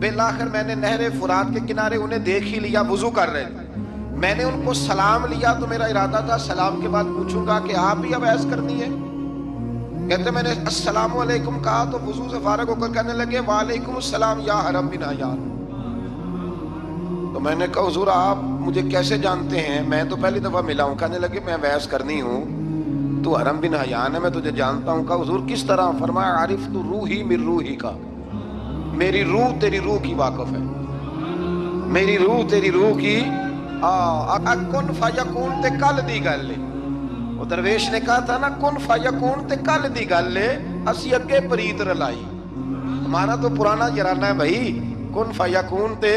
بالآخر میں نے نہر فرات کے کنارے انہیں دیکھ ہی لیا، وضو کر رہے تھے، میں نے ان کو سلام لیا تو میرا ارادہ تھا سلام کے بعد پوچھوں گا کہ آپ بھی اویس کرنی ہے؟ کہتے میں نے السلام علیکم کہا تو وضو سے فارغ ہو کر کہنے لگے وعلیکم السلام یا حرم بن حیان، تو میں نے کہا حضور آپ مجھے کیسے جانتے ہیں؟ میں تو پہلی دفعہ ملا ہوں۔ کہنے لگے میں ویس کرنی ہوں، تو حرم بن حیان ہے، میں تجھے جانتا ہوں۔ کہا حضور کس طرح؟ فرمایا عارف تو روحی من روحی کا، میری روح تیری روح کی واقف ہے، میری روح تیری روح کی۔ کن فیکون تے کل دی گل ہے۔ وہ درویش نے کہا تھا نا کن فیکون تے کل دی گل ہے، اسی اگے پریت رلائی۔ ہمارا تو پرانا جرانہ ہے بھائی، کن فیکون تے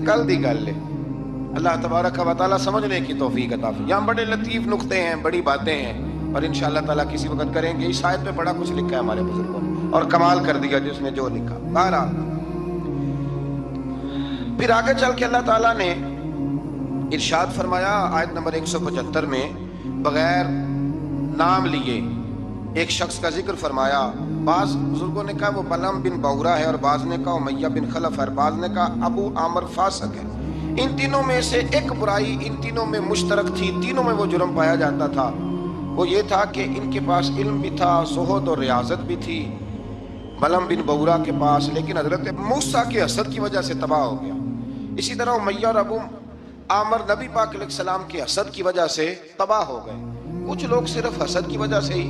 کل دی گل ہے۔ اللہ تبارک و تعالیٰ سمجھنے کی توفیق عطا فرمائے۔ یہاں بڑے لطیف نقطے ہیں، بڑی باتیں ہیں، اور انشاءاللہ تعالیٰ کسی وقت کریں گے۔ اس آیت میں بڑا کچھ لکھا ہے ہمارے بزرگوں نے، اور کمال کر دیا جس نے جو لکھا۔ بہرحال پھر آگے چل کے اللہ تعالیٰ نے ارشاد فرمایا آیت نمبر 175 میں، بغیر نام لیے ایک شخص کا ذکر فرمایا۔ بعض بزرگوں نے کہا وہ بلم بن بورا ہے، اور بعض نے کہا امیہ بن خلف ہے، اور بعض نے کہا ابو عامر فاسق ہے۔ ان تینوں میں سے ایک برائی ان تینوں میں مشترک تھی، تینوں میں وہ جرم پایا جاتا تھا۔ وہ یہ تھا کہ ان کے پاس علم بھی تھا، زہد اور ریاضت بھی تھی بلم بن بورا کے پاس، لیکن حضرت موسیٰ کے حسد کی وجہ سے تباہ ہو گیا۔ اسی طرح امیہ اور ابو عامر نبی پاک علیہ السلام کے حسد کی وجہ سے تباہ ہو گئے۔ کچھ لوگ صرف حسد کی وجہ سے ہی،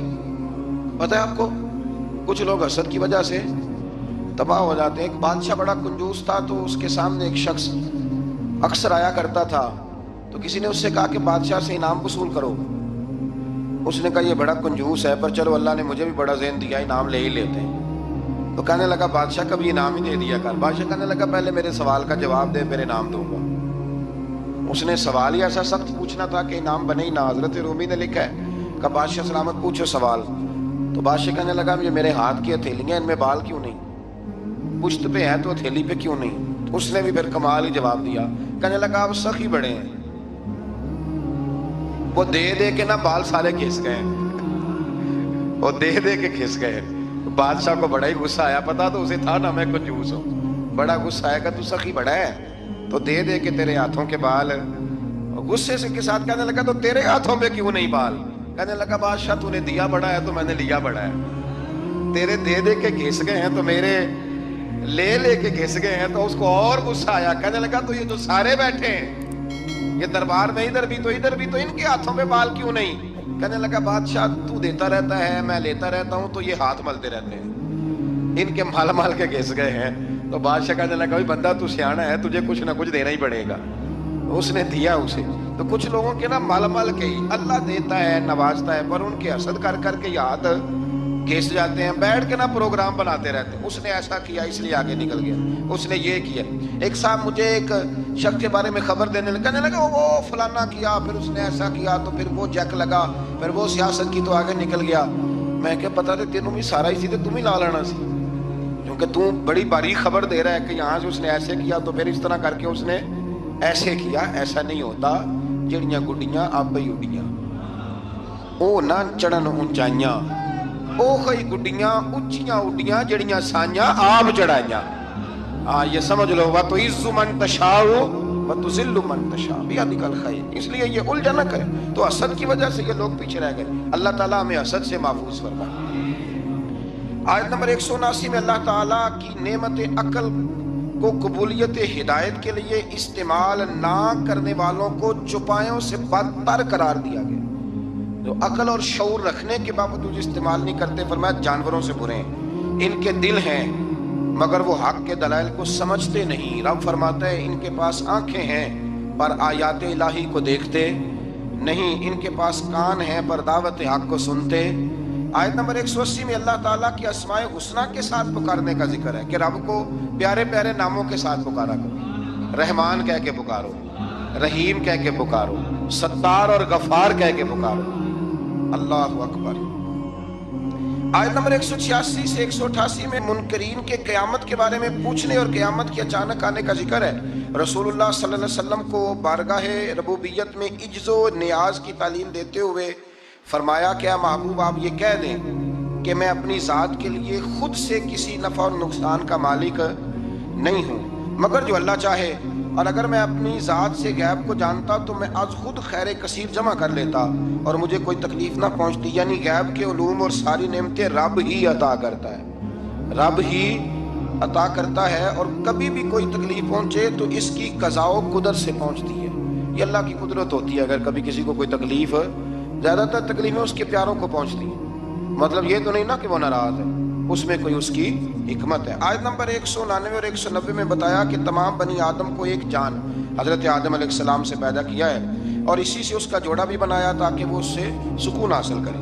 پتہ ہے آپ کو، کچھ لوگ حسد کی وجہ سے تباہ ہو جاتے ہیں۔ ایک بادشاہ بڑا کنجوس تھا، تو اس کے سامنے ایک شخص اکثر آیا کرتا تھا، تو کسی نے اس سے کہا کہ بادشاہ سے انعام وصول کرو۔ اس نے کہا یہ بڑا کنجوس ہے، پر چلو اللہ نے مجھے بھی بڑا ذہن دیا، انعام لے ہی لیتے ہیں۔ تو کہنے لگا بادشاہ کا بھی انعام ہی دے دیا کر۔ بادشاہ کہنے لگا پہلے میرے سوال کا جواب دے، پھر انعام دوں گا۔ اس نے سوال ہی ایسا سخت پوچھنا تھا کہ انعام بنے ہی نہ۔ حضرت رومی نے لکھا ہے کہ بادشاہ سلامت پوچھو سوال۔ تو بادشاہ کہنے لگا یہ میرے ہاتھ کی ہتھیلیاں، ان میں بال کیوں نہیں؟ پشت پہ ہے تو ہتھیلی پہ کیوں نہیں؟ اس نے بھی پھر کمال ہی جواب دیا۔ کہنے لگا آپ سخی بڑے ہیں، وہ دے دے کے نا بال سارے کھس گئے، وہ دے دے کے کھس گئے۔ بادشاہ کو بڑا ہی غصہ آیا، پتا تو اسے تھا نا میں کنجوس ہوں، بڑا غصہ آئے گا تو سخی بڑا ہے تو دے دے کے تیرے ہاتھوں کے بال۔ غصے سے کے ساتھ کہنے لگا تو تیرے ہاتھوں میں کیوں نہیں بال؟ کہنے لگا بادشاہ تو نے دیا بڑا ہے تو میں نے لیا بڑا ہے، تیرے دے دے کے گھس گئے ہیں تو میرے لے لے کے گھس گئے ہیں۔ تو اس کو اور غصہ آیا، کہنے لگا تو یہ جو سارے بیٹھے ہیں یہ دربار میں ادھر بھی تو ان کے ہاتھوں میں بال کیوں نہیں؟ کہنے لگا بادشاہ تو دیتا رہتا ہے، میں لیتا رہتا ہوں، تو یہ ہاتھ ملتے رہتے ہیں، ان کے مال مال کے گھس گئے ہیں۔ تو بادشاہ کہنے لگا بندہ تو سیانا ہے، تجھے کچھ نہ کچھ دینا ہی پڑے گا۔ اس نے دیا اسے۔ تو کچھ لوگوں کے نا مال مال کے ہی اللہ دیتا ہے، نوازتا ہے، پر ان کے حسد کر کر کے یہ ہاتھ گھس جاتے ہیں، بیٹھ کے نا پروگرام بناتے رہتے ہیں۔ اس نے ایسا کیا اس لیے آگے نکل گیا، اس نے یہ کیا۔ ایک صاحب مجھے ایک شخص کے بارے میں خبر دینے لگا، کہنے لگا وہ فلانا کیا، پھر اس نے ایسا کیا، تو پھر وہ جیک لگا، پھر وہ سیاست کی، تو آگے نکل گیا۔ میں کہ پتا تھے تینوں بھی سارا ہی سی، تو تم ہی لا لینا سی، کیونکہ تم بڑی باریک خبر دے رہا ہے کہ یہاں سے اس نے ایسے کیا، تو پھر اس طرح کر کے اس نے ایسے کیا۔ ایسا نہیں ہوتا، جڑیاں گڈیاں آپ ہی اڈیاں، او نہ چڑھن اونچائیاں، او خی گڈیاں اچیاں اڈیاں، جڑیاں سائیاں آپ چڑھائیاں۔ یہ سمجھ لو، وَتُعِزُّ مَن تَشَاءُ وَتُذِلُّ مَن تَشَاءُ بِيَدِكَ الْخَيْرُ۔ اس لیے یہ الجھا نہ کرے۔ تو حسد کی وجہ سے یہ لوگ پیچھے رہ گئے۔ اللہ تعالیٰ ہمیں حسد سے محفوظ فرمائے۔ آیت نمبر 179 میں اللہ تعالیٰ کی نعمت عقل کو قبولیت ہدایت کے لیے استعمال نہ کرنے والوں کو چوپایوں سے بدتر قرار دیا گیا۔ جو عقل اور شعور رکھنے کے باوجود استعمال نہیں کرتے، فرمایا جانوروں سے برے ہیں۔ ان کے دل ہیں مگر وہ حق کے دلائل کو سمجھتے نہیں۔ رب فرماتا ہے ان کے پاس آنکھیں ہیں پر آیات الہی کو دیکھتے نہیں، ان کے پاس کان ہیں پر دعوت حق کو سنتے۔ آیت نمبر 180 میں اللہ تعالیٰ کی اسماء حسنہ کے ساتھ پکارنے کا ذکر ہے کہ رب کو پیارے پیارے ناموں کے ساتھ پکارا کرو۔ رحمان کہہ کے پکارو، رحیم کہہ کے پکارو، ستار اور غفار کہہ کے پکارو۔ اللہ اکبر۔ آیت نمبر 186 سے 188 میں منکرین کے قیامت کے بارے میں پوچھنے اور قیامت کے اچانک آنے کا ذکر ہے۔ رسول اللہ صلی اللہ علیہ وسلم کو بارگاہ ربوبیت میں عجز و نیاز کی تعلیم دیتے ہوئے فرمایا کہ محبوب آپ یہ کہہ دیں کہ میں اپنی ذات کے لیے خود سے کسی نفع اور نقصان کا مالک نہیں ہوں مگر جو اللہ چاہے، اور اگر میں اپنی ذات سے غیب کو جانتا تو میں از خود خیر کثیر جمع کر لیتا اور مجھے کوئی تکلیف نہ پہنچتی۔ یعنی غیب کے علوم اور ساری نعمتیں رب ہی عطا کرتا ہے، رب ہی عطا کرتا ہے، اور کبھی بھی کوئی تکلیف پہنچے تو اس کی قضاء و قدر سے پہنچتی ہے۔ یہ اللہ کی قدرت ہوتی ہے، اگر کبھی کسی کو کوئی تکلیف، زیادہ تر تکلیفیں اس کے پیاروں کو پہنچتی ہیں، مطلب یہ تو نہیں نا کہ وہ ناراض ہے، اس میں کوئی اس کی حکمت ہے۔ آیت نمبر 199 اور 190 میں بتایا کہ تمام بنی آدم کو ایک جان حضرت آدم علیہ السلام سے پیدا کیا ہے، اور اسی سے اس کا جوڑا بھی بنایا تاکہ وہ اس سے سکون حاصل کرے۔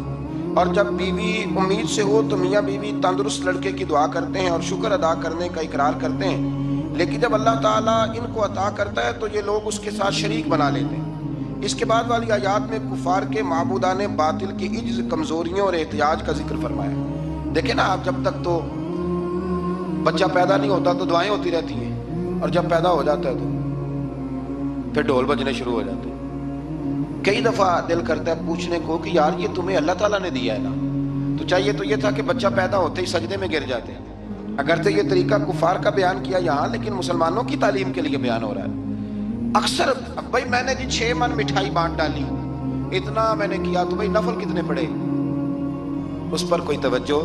اور جب بیوی امید سے ہو تو میاں بیوی تندرست لڑکے کی دعا کرتے ہیں اور شکر ادا کرنے کا اقرار کرتے ہیں، لیکن جب اللہ تعالیٰ ان کو عطا کرتا ہے تو یہ لوگ اس کے ساتھ شریک بنا لیتے ہیں۔ اس کے بعد والی آیات میں کفار کے معبودان باطل کی عجز، کمزوریوں اور احتیاج کا ذکر فرمایا۔ دیکھیں نا آپ، جب تک تو بچہ پیدا نہیں ہوتا تو دعائیں ہوتی رہتی ہیں، اور جب پیدا ہو جاتا ہے تو پھر ڈھول بجنے شروع ہو جاتے ہیں۔ کئی دفعہ دل کرتا ہے پوچھنے کو کہ یار یہ تمہیں اللہ تعالیٰ نے دیا ہے نا، تو چاہیے تو یہ تھا کہ بچہ پیدا ہوتے ہی سجدے میں گر جاتے ہیں۔ اگرچہ یہ طریقہ کفار کا بیان کیا یہاں، لیکن مسلمانوں کی تعلیم کے لیے بیان ہو رہا ہے۔ اکثر بھائی میں نے 6 من مٹھائی بانٹ ڈالی، اتنا میں نے کیا، تو بھائی نفل کتنے پڑے، اس پر کوئی توجہ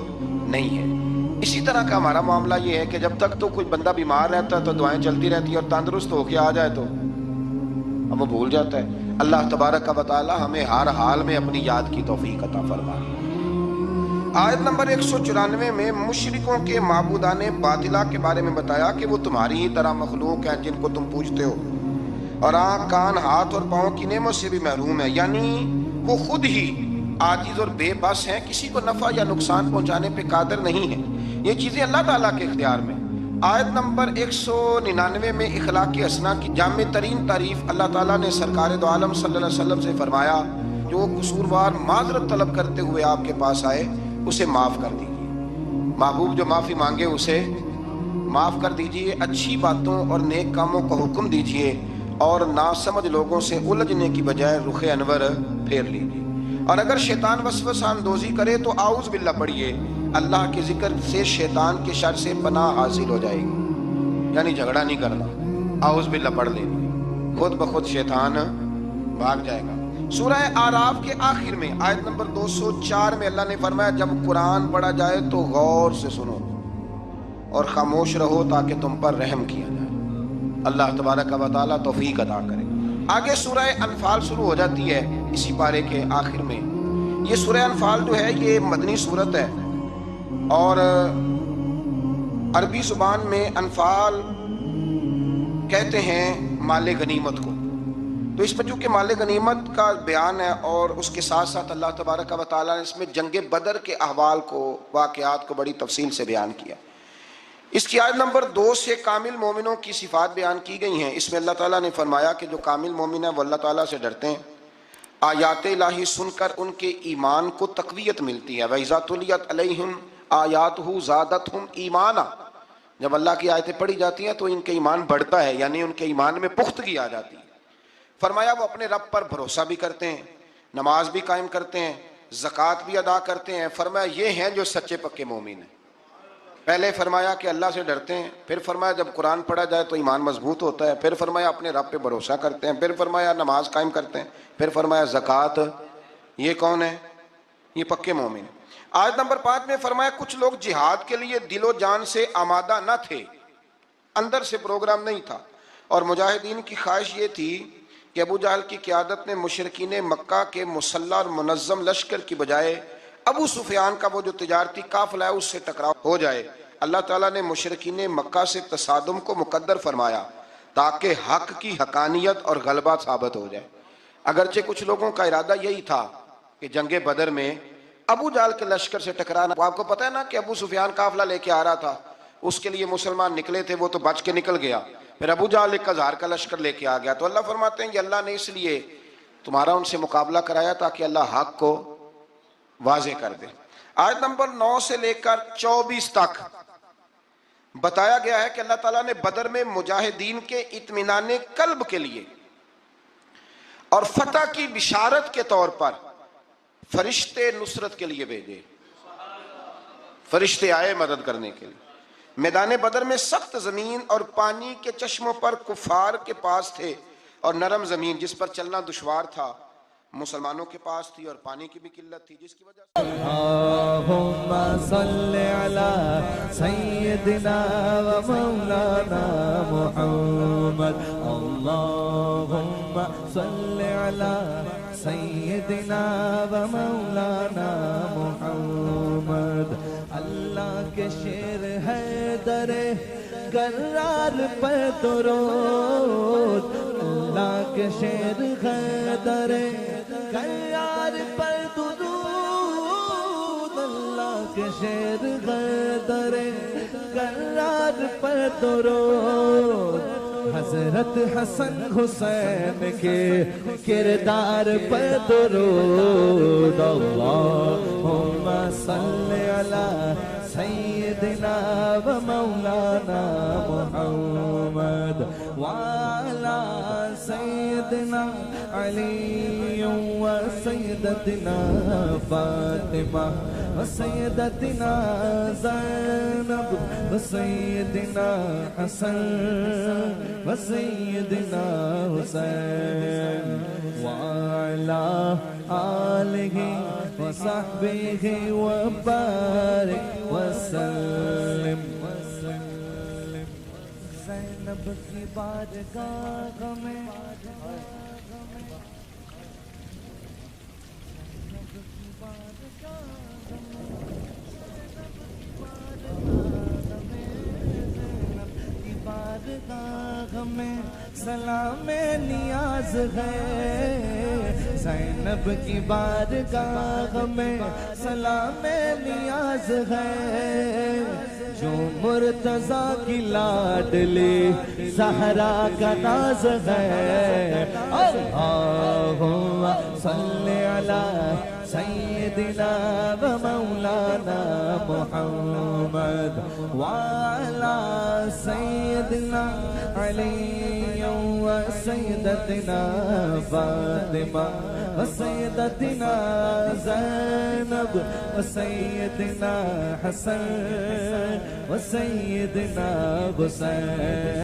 نہیں ہے۔ اسی طرح کا ہمارا معاملہ یہ ہے کہ جب تک تو کوئی بندہ بیمار رہتا ہے تو دعائیں چلتی رہتی ہیں، اور تندرست ہو کے آ جائے تو اب وہ بھول جاتا ہے۔ اللہ تبارک و تعالی ہمیں ہر حال میں اپنی یاد کی توفیق عطا فرمائے۔ آیت نمبر 194 میں مشرکوں کے معبودان باطلہ کے بارے میں بتایا کہ وہ تمہاری ہی طرح مخلوق ہیں جن کو تم پوجتے ہو، اور آنکھ، کان، ہاتھ اور پاؤں کی نعمت سے بھی محروم ہے، یعنی وہ خود ہی عاجز اور بے بس ہیں، کسی کو نفع یا نقصان پہنچانے پہ قادر نہیں ہیں۔ یہ چیزیں اللہ تعالیٰ کے اختیار میں۔ آیت نمبر 199 میں اخلاق حسنہ کی جامع ترین تعریف اللہ تعالیٰ نے سرکار دو عالم صلی اللہ علیہ وسلم سے فرمایا، جو قصوروار معذرت طلب کرتے ہوئے آپ کے پاس آئے اسے معاف کر دیجیے۔ محبوب جو معافی مانگے اسے معاف کر دیجیے، اچھی باتوں اور نیک کاموں کو حکم دیجیے، اور ناسمجھ لوگوں سے الجھنے کی بجائے رخ انور پھیر لیجیے۔ اور اگر شیطان وسوسہ اندوزی کرے تو اعوذ باللہ پڑھیے، اللہ کے ذکر سے شیطان کے شر سے پناہ حاصل ہو جائے گی، یعنی جھگڑا نہیں کرنا، اعوذ باللہ پڑھ لیں، خود بخود شیطان بھاگ جائے گا۔ سورہ اعراف کے آخر میں آیت نمبر 204 میں اللہ نے فرمایا، جب قرآن پڑھا جائے تو غور سے سنو اور خاموش رہو تاکہ تم پر رحم کیا جائے۔ اللہ تبارک و تعالیٰ توفیق عطا کرے۔ آگے سورہ انفال شروع ہو جاتی ہے اسی پارے کے آخر میں۔ یہ سورہ انفال جو ہے یہ مدنی سورت ہے، اور عربی زبان میں انفال کہتے ہیں مال غنیمت کو۔ تو اس میں چونکہ مال غنیمت کا بیان ہے، اور اس کے ساتھ ساتھ اللہ تبارک و تعالیٰ نے اس میں جنگ بدر کے احوال کو، واقعات کو بڑی تفصیل سے بیان کیا۔ اس کی آیت نمبر 2 سے کامل مومنوں کی صفات بیان کی گئی ہیں۔ اس میں اللہ تعالیٰ نے فرمایا کہ جو کامل مومن ہیں وہ اللہ تعالیٰ سے ڈرتے ہیں، آیات الہی سن کر ان کے ایمان کو تقویت ملتی ہے۔ وَإِذَا تُلِيَتْ عَلَيْهِمْ آیاتُهُ زَادَتْهُمْ ایمانا، جب اللہ کی آیتیں پڑھی جاتی ہیں تو ان کے ایمان بڑھتا ہے، یعنی ان کے ایمان میں پختگی آ جاتی ہے۔ فرمایا وہ اپنے رب پر بھروسہ بھی کرتے ہیں، نماز بھی قائم کرتے ہیں، زکوٰۃ بھی ادا کرتے ہیں۔ فرمایا یہ ہیں جو سچے پکے مومن ہیں۔ پہلے فرمایا کہ اللہ سے ڈرتے ہیں، پھر فرمایا جب قرآن پڑھا جائے تو ایمان مضبوط ہوتا ہے، پھر فرمایا اپنے رب پہ بھروسہ کرتے ہیں، پھر فرمایا نماز قائم کرتے ہیں، پھر فرمایا زکوٰۃ۔ یہ کون ہے؟ یہ پکے مومن۔ آیت نمبر 5 میں فرمایا کچھ لوگ جہاد کے لیے دل و جان سے آمادہ نہ تھے، اندر سے پروگرام نہیں تھا، اور مجاہدین کی خواہش یہ تھی کہ ابو جہل کی قیادت میں مشرکین مکہ کے مسلح اور منظم لشکر کی بجائے ابو سفیان کا وہ جو تجارتی قافلہ ہے اس سے ٹکراؤ ہو جائے۔ اللہ تعالیٰ نے مشرکین مکہ سے تصادم کو مقدر فرمایا تاکہ حق کی حقانیت اور غلبہ ثابت ہو جائے۔ اگرچہ کچھ لوگوں کا ارادہ یہی تھا کہ جنگ بدر میں ابو جہل کے لشکر سے ٹکرانا، آپ کو پتہ ہے نا کہ ابو سفیان قافلہ لے کے آ رہا تھا، اس کے لیے مسلمان نکلے تھے، وہ تو بچ کے نکل گیا، پھر ابو جہل 1000 کا لشکر لے کے آ گیا۔ تو اللہ فرماتے ہیں کہ اللہ نے اس لیے تمہارا ان سے مقابلہ کرایا تاکہ اللہ حق کو واضح کر دے۔ آیت نمبر 9 سے لے کر 24 تک بتایا گیا ہے کہ اللہ تعالیٰ نے بدر میں مجاہدین کے اطمینان قلب کے لیے اور فتح کی بشارت کے طور پر فرشتے نصرت کے لیے بھیجے۔ فرشتے آئے مدد کرنے کے لیے۔ میدان بدر میں سخت زمین اور پانی کے چشموں پر کفار کے پاس تھے، اور نرم زمین جس پر چلنا دشوار تھا۔ مسلمانوں کے پاس تھی اور پانی کی بھی قلت تھی، جس کی وجہ سے اللہم صلی علی سیدنا و مولانا محمد، اللہم صلی علی سیدنا و مولانا محمد۔ اللہ کے شیر حیدر کرار پر درود، اللہ کے شیر حیدر کرار پر درود، اللہ کے شیر حیدر کرار پر درود، حضرت حسن حسین کے کردار پر درود، اللہم صلی علی سیدنا و مولانا محمد وعلی سیدنا علی و سیدتنا فاطمہ و سیدتنا زینب و سیدنا حسن و سیدنا حسین وعلی آلہ و صحبہ و بارک وسلم۔ زینب کی بارگاہ میں بارگاہ میں سلام نیاز ہے، زینب کی بارگاہ میں سلام نیاز ہے، جو مرتضیٰ کی لاڈلی زہرا کا ناز ہے، اللہم صلی علی سیدنا و مولانا محمد وعلی سیدنا علی و سیدتنا فاطمہ و سیدتنا زینب و سیدنا حسن و سیدنا حسین۔